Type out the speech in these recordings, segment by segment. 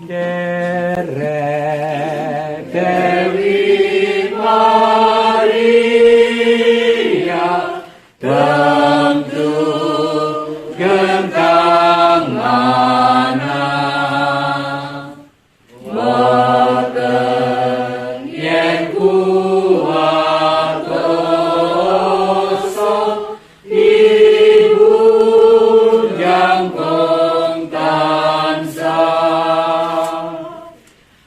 Derek Dewi Maria tentu gentang mana boten yen kuat dosa ibu jangkung tansah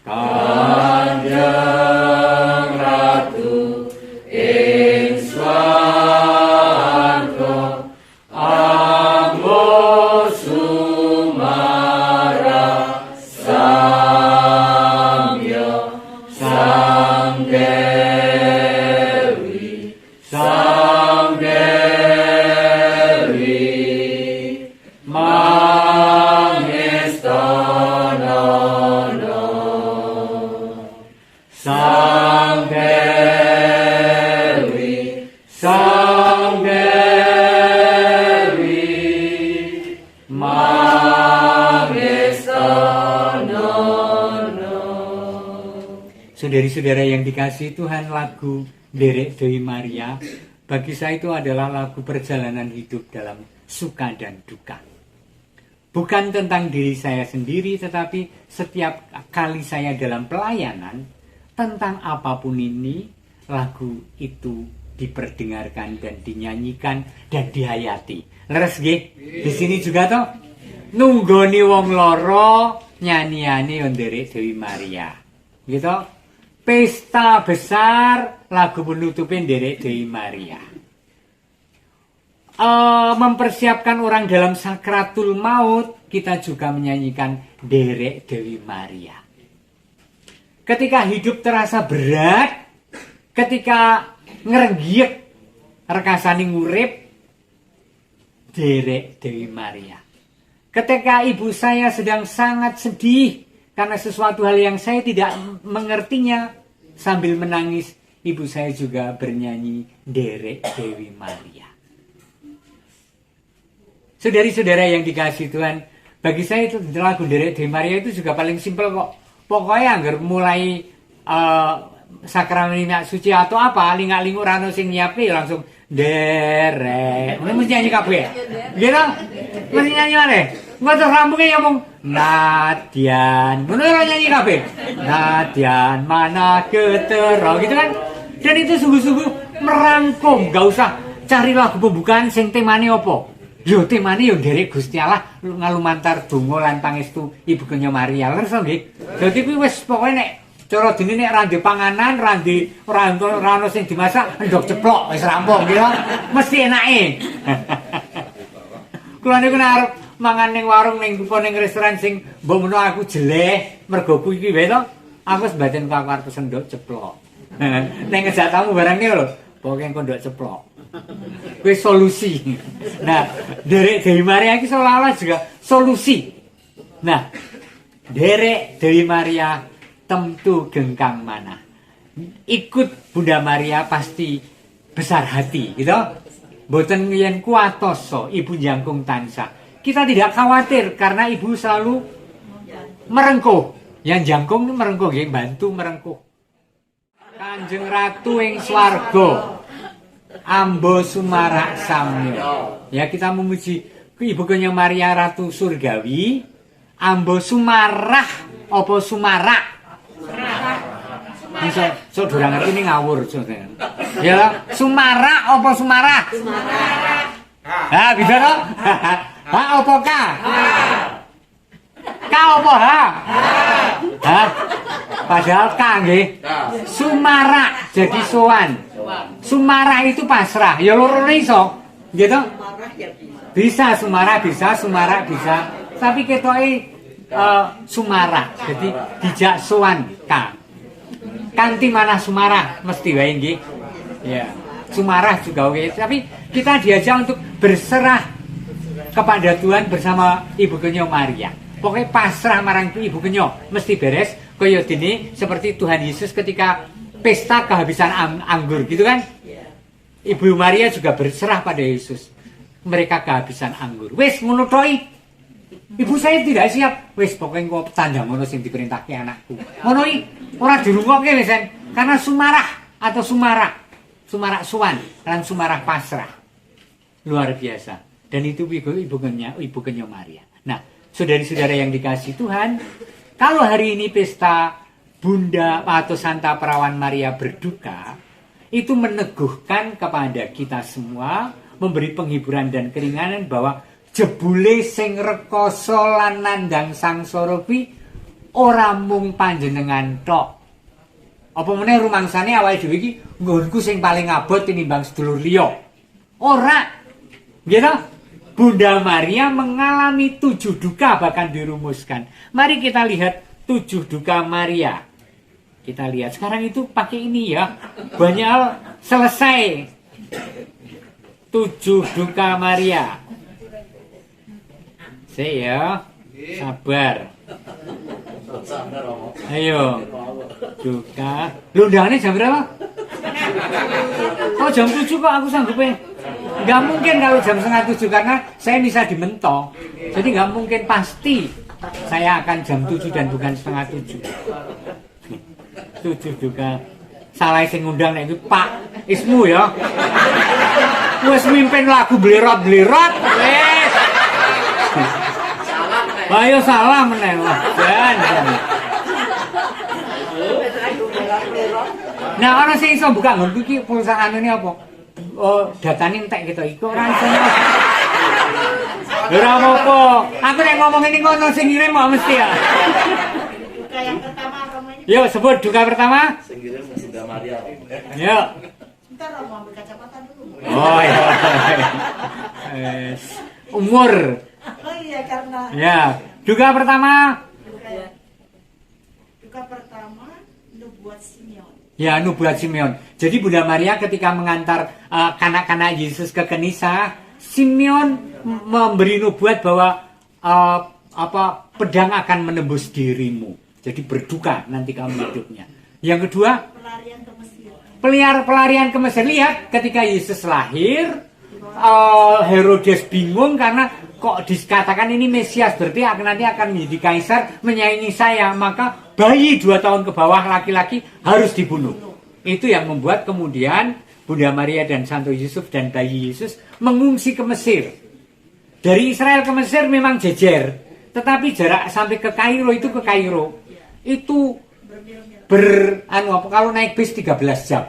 Kanjeng Ratu ing swarga ambo sumara samya sang Dewi mangestana sang Dewi mangestana. Saudari-saudara yang dikasihi Tuhan, lagu Derek Dewi Maria bagi saya itu adalah lagu perjalanan hidup dalam suka dan duka. Bukan tentang diri saya sendiri, tetapi setiap kali saya dalam pelayanan, tentang apapun ini, lagu itu diperdengarkan dan dinyanyikan dan dihayati. Leres nggih? Di sini juga toh nunggoni wong loro nyanyiane Derek Dewi Maria. Gitu. Pesta besar lagu penutupin Derek Dewi Maria. Mempersiapkan orang dalam sakratul maut, kita juga menyanyikan Derek Dewi Maria. Ketika hidup terasa berat, ketika ngerenggiek rekasane ngurip, Derek Dewi Maria. Ketika ibu saya sedang sangat sedih karena sesuatu hal yang saya tidak mengertinya, sambil menangis, ibu saya juga bernyanyi Derek Dewi Maria. Saudari-saudara yang dikasihi Tuhan, bagi saya itu lagu Derek Dewi Maria itu juga paling simpel kok. Pokoknya anggar mulai sakramen minyak suci atau apa, lingak-linguk rano sing nyiapi langsung Derek. Mesti nyanyi kabeh. Gitu? Mesti nyanyi mana? Enggak terus rambungnya ngomong Nadian. Ngono ora nyanyi kabeh. Nadian mana ketero gitu kan. Dan itu sungguh-sungguh merangkum, enggak usah cari lagu pembukaan sing temane apa. Yo temane yo Derek Gusti Allah ngalumantar donga lan pangestu Ibu Kenya Maria. Leres nggih. Dadi kuwi wis pokoke nek cara dene nek ra ndek panganan, ra ono sing dimasak, ndok ceplok wis rampung gitu. Mesti enake. Kula niku arep mangan ning warung ning ning restoran sing mbok menawa aku jeleh mergo kuwi wae to. Aku wis mbaten kok arep pesen ndok ceplok. Ning ngejak tamu barang niku lho, pokoke engko ndok ceplok. Kuwi solusi. Nah, Derek Dewi Maria iki seolah-olah juga solusi. Nah, Derek Dewi Maria tentu gengkang mana. Ikut Bunda Maria pasti besar hati, gitu. Mboten yen kuatoso ibu jangkung tansah. Kita tidak khawatir karena ibu selalu merengkuh. Yang jangkung merengkuh nggih, bantu merengkuh. Kanjeng Ratu ing swarga. Ambo sumarak samya. Ya, kita memuji Ibu Kenya Maria Ratu Surgawi. Ambo sumarah apa sumarak? So durang ngerti ini ngawur. Ya, sumarak apa sumarak? Sumarak. Ha, bisa toh? Ha apa ka? Ka apa ha? Ha? Padahal ka nggih. Sumarak jadi sowan. Sumarah itu pasrah. Ya loro iso. Gitu? Bisa sumarah bisa, sumarah bisa. Tapi ketoke sumarah. Jadi dijak sowan ka. Kanti mana sumarah mesti wae nggih. Ya. Sumarah juga oke. Tapi kita diajak untuk berserah kepada Tuhan bersama Ibu Kenya Maria. Pokoknya pasrah marang Ibu Kenya mesti beres. Kaya dene seperti Tuhan Yesus ketika pesta kehabisan anggur gitu kan. Ibu Maria juga berserah pada Yesus. Mereka kehabisan anggur. Wis ngono tok. Ibu saya tidak siap. Wis pokoknya kok tandang ngono sing diperintahke anakku. Ngono iki ora dirungokke wis karena sumarah atau sumarak suwan lan sumarak pasrah. Luar biasa. Dan itu ibu kenya Maria. Nah, saudari-saudara yang dikasih Tuhan, kalau hari ini pesta Bunda atau Santa Perawan Maria berduka, itu meneguhkan kepada kita semua, memberi penghiburan dan keringanan bahwa jebule sing rekoso lan nandang sangsara kuwi ora mung panjenengan tok. Apa meneh rumangsane awake dhewe iki nggonku sing paling abot tinimbang sedulur liya. Ora. Gitu? Bunda Maria mengalami 7 duka bahkan dirumuskan. Mari kita lihat 7 duka Maria. Kita lihat sekarang itu pakai ini ya. Banyak selesai. 7 duka Maria. Saya sabar. Ayo. Duka. Lu undangannya jam berapa? Oh jam 7 kok aku sanggupnya. Nggak mungkin kalau jam setengah 7 karena saya bisa dimentok. Jadi nggak mungkin pasti saya akan jam 7 dan bukan setengah 7. 7 juga salah sing ngundang nek Pak Ismu ya. Wes mimpin lagu blerot-blerot wes. Ayo salah meneh lah. Nah, ana sing iso buka nggonku iki pulsaan ini apa? Oh, datane entek gitu iku ora iso. Ora apa-apa. Aku nek ngomong ini ngono sing ngirim kok mesti ya. Duka yang pertama Romo ini. Yuk, sebut duka pertama. Sing ngirim Bunda Maria. Yuk. Sebentar Romo ambil kacamata dulu. Oh iya. Umur. Oh iya karena Ya, duka pertama. Duka pertama nubuat Simeon. Ya, nubuat Simeon. Jadi Bunda Maria ketika mengantar kanak-kanak Yesus ke Kenisa, Simeon memberi nubuat bahwa pedang akan menembus dirimu. Jadi berduka nanti kamu hidupnya. Yang kedua, Pelarian ke Mesir. pelarian ke Mesir. Lihat ketika Yesus lahir, Herodes bingung karena kok dikatakan ini Mesias, berarti nanti akan menjadi kaisar, menyaingi saya, maka bayi 2 tahun ke bawah laki-laki harus dibunuh. Itu yang membuat kemudian Bunda Maria dan Santo Yusuf dan bayi Yesus mengungsi ke Mesir. Dari Israel ke Mesir memang jejer, tetapi jarak sampai ke Kairo itu kalau naik bis 13 jam.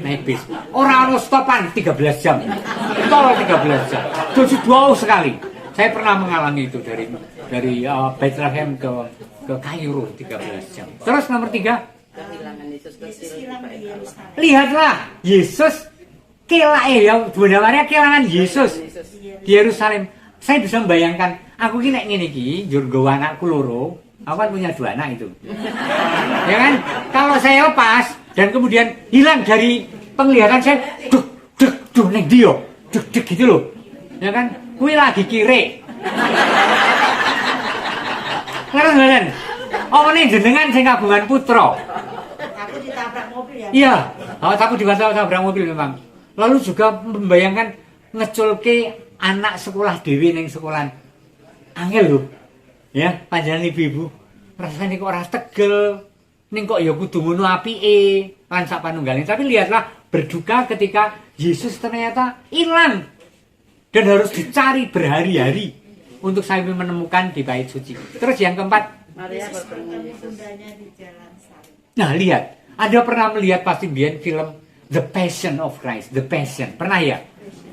Naik bis. Orang harus stopan 13 jam. Tol 13 jam. Jadi jauh sekali. Saya pernah mengalami itu dari Bethlehem ke Kairo 13 jam. Terus nomor 3. Yesus hilang di Yerusalem. Lihatlah Yesus ya Bunda Maria kehilangan Yesus di Yerusalem. Saya bisa membayangkan aku ki nek ngene iki njur nggawa anakku loro. Aku kan punya 2 anak itu. Ya kan? Kalau saya lepas dan kemudian hilang dari penglihatan saya, duk nek dia, duk gitu loh. Ya kan? Kuwi lagi kire. Ngerti? Omone jenengan sing kagungan putra. Aku ditabrak mobil ya. Iya, aku ditabrak mobil memang. Lalu juga membayangkan ngeculke anak sekolah dewi ning sekolahan. Angel lho. Ya, panjenengan ibu-ibu rasane kok ora tegel. Ning kok ya kudu ngono apike lan sak panunggalane. Tapi lihatlah berduka ketika Yesus ternyata hilang dan harus dicari berhari-hari untuk sampai menemukan di bait suci. Terus yang keempat, Yesus bertemu bundanya di jalan salib. nah lihat, Anda pernah melihat pasti biar film The Passion of Christ, The Passion, pernah ya?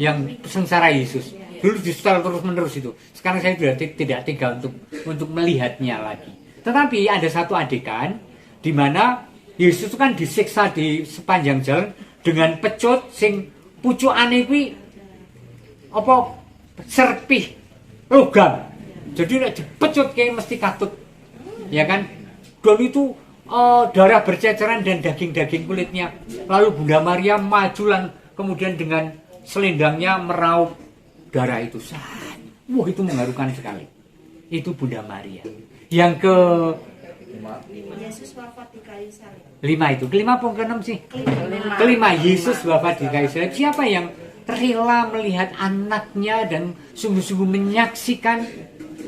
Yang sengsara Yesus. Dulu di setel terus-menerus itu. Sekarang saya sudah tidak tega untuk melihatnya lagi. Tetapi ada satu adegan di mana Yesus itu kan disiksa di sepanjang jalan dengan pecut sing pucukane kuwi apa serpih logam. Jadi nek dipecut kayak mesti katut. Ya kan? Dan itu darah berceceran dan daging-daging kulitnya. Lalu Bunda Maria maju lan kemudian dengan selendangnya meraup darah itu. Wah, itu mengharukan sekali. Itu Bunda Maria. Yang Yesus wafat di kayu salib. 5 itu. Kelima apa ke-6 sih? Kelima, Yesus wafat di kayu salib. Siapa yang rela melihat anaknya dan sungguh-sungguh menyaksikan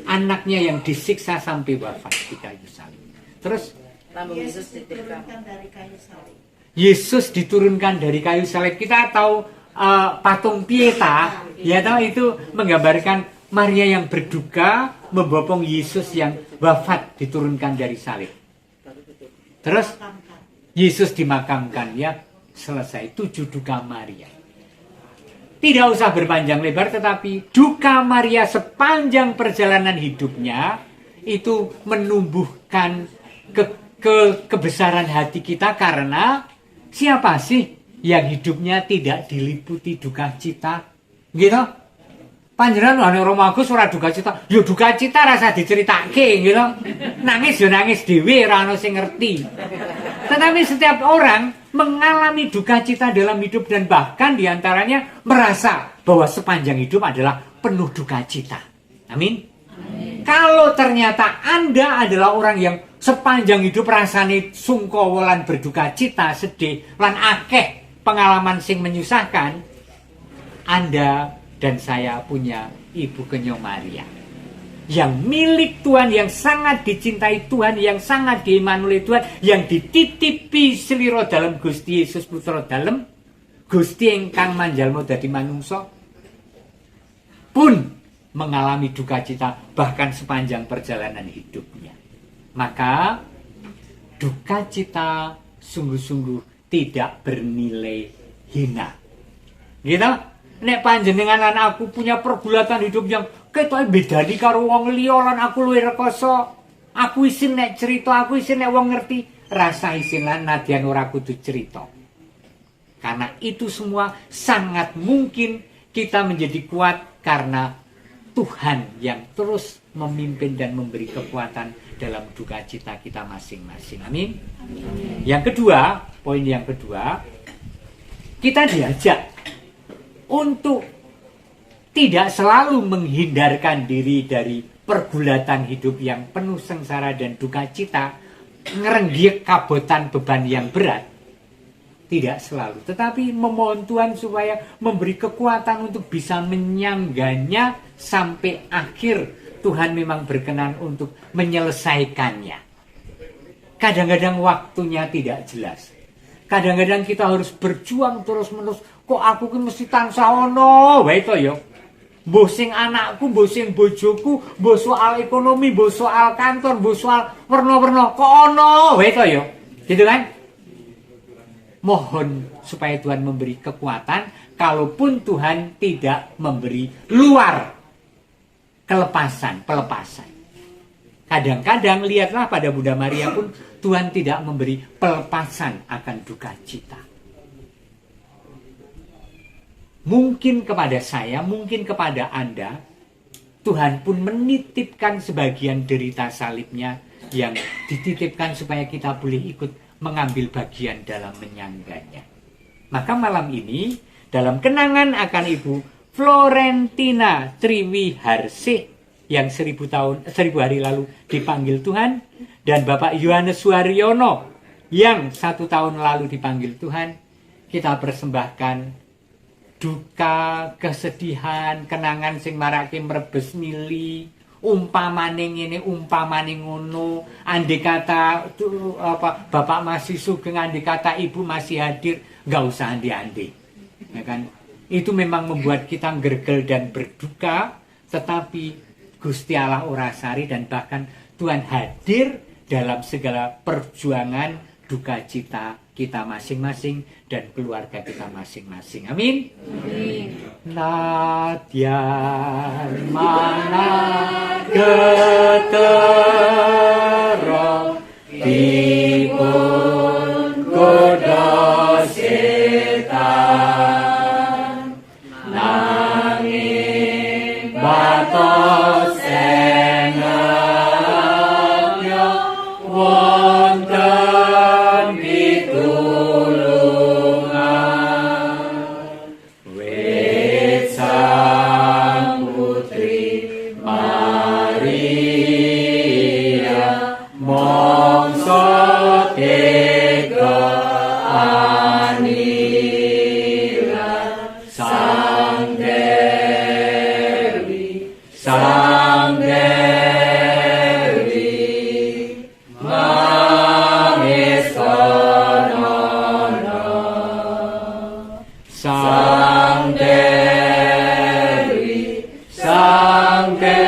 anaknya yang disiksa sampai wafat di kayu salib. Terus Lambung Yesus Yesus dititikkan. diturunkan dari kayu salib. Yesus diturunkan dari kayu salib. Kita tahu patung Pieta, ya tahu itu menggambarkan Maria yang berduka membopong Yesus yang wafat diturunkan dari salib. Terus Makamkan. Yesus dimakamkan, ya selesai. 7 duka Maria. Tidak usah berpanjang lebar, tetapi duka Maria sepanjang perjalanan hidupnya itu menumbuhkan kebesaran hati kita, karena siapa sih yang hidupnya tidak diliputi duka cita? Gitu? Panjenengan ana romagus ora duka cita. Ya duka cita rasa diceritake, gitu. Nangis ya nangis dhewe, ora ana sing ngerti. Tetapi setiap orang mengalami duka cita dalam hidup, dan bahkan diantaranya merasa bahwa sepanjang hidup adalah penuh duka cita. Amin. Kalau ternyata Anda adalah orang yang sepanjang hidup rasane sungkawa lan berduka cita, sedih lan akeh pengalaman sing menyusahkan, Anda dan saya punya Ibu Kenyong Maria yang milik Tuhan, yang sangat dicintai Tuhan, yang sangat diiman oleh Tuhan, yang dititipi seliro dalam Gusti Yesus Putra dalam Gusti ingkang manjalma dadi manungsa pun mengalami duka cita bahkan sepanjang perjalanan hidupnya. Maka duka cita sungguh-sungguh tidak bernilai hina. Gitu? Nek panjenengan lan aku punya pergulatan hidup yang ketoke bedani karo wong liya lan aku luwih rekoso. Aku isin nek cerita, aku isin nek wong ngerti, rasa isin lan nadyan ora kudu cerita. Karena itu semua sangat mungkin kita menjadi kuat karena Tuhan yang terus memimpin dan memberi kekuatan dalam duka cita kita masing-masing. Amin. Yang kedua, poin yang kedua, kita diajak untuk tidak selalu menghindarkan diri dari pergulatan hidup yang penuh sengsara dan duka cita, ngerenggiek kabotan beban yang berat. Tidak selalu, tetapi memohon Tuhan supaya memberi kekuatan untuk bisa menyangganya sampai akhir. Tuhan memang berkenan untuk menyelesaikannya. Kadang-kadang waktunya tidak jelas. Kadang-kadang kita harus berjuang terus-menerus. Kok aku ki mesti tansah ono wae to ya. Mbok sing anakku, mbok sing bojoku, mbok soal ekonomi, mbok soal kantor, mbok soal werna-werna, kok ono wae to ya. Gitu kan? Mohon supaya Tuhan memberi kekuatan, kalaupun Tuhan tidak memberi luar pelepasan. Kadang-kadang lihatlah pada Bunda Maria pun Tuhan tidak memberi pelepasan akan duka cita. Mungkin kepada saya, mungkin kepada Anda, Tuhan pun menitipkan sebagian derita salibnya yang dititipkan supaya kita boleh ikut mengambil bagian dalam menyangganya. Maka malam ini, dalam kenangan akan Ibu Florentina Triwiharsih yang 1000 hari lalu dipanggil Tuhan, dan Bapak Yohanes Suharyono yang 1 tahun lalu dipanggil Tuhan, kita persembahkan duka, kesedihan, kenangan sing marake mrebes mili, umpamane ngene, umpamane ngono, andai kata Bapak masih sugeng, andai kata Ibu masih hadir, nggak usah andai-andai, ya kan? Itu memang membuat kita gergel dan berduka, tetapi Gusti Allah Orasari dan bahkan Tuhan hadir dalam segala perjuangan duka cita kita masing-masing dan keluarga kita masing-masing. Amin. Nadyan mana ketero dipun goda setan nanging batos enaknya wonten pitulungan wit sang putri Maria Sangke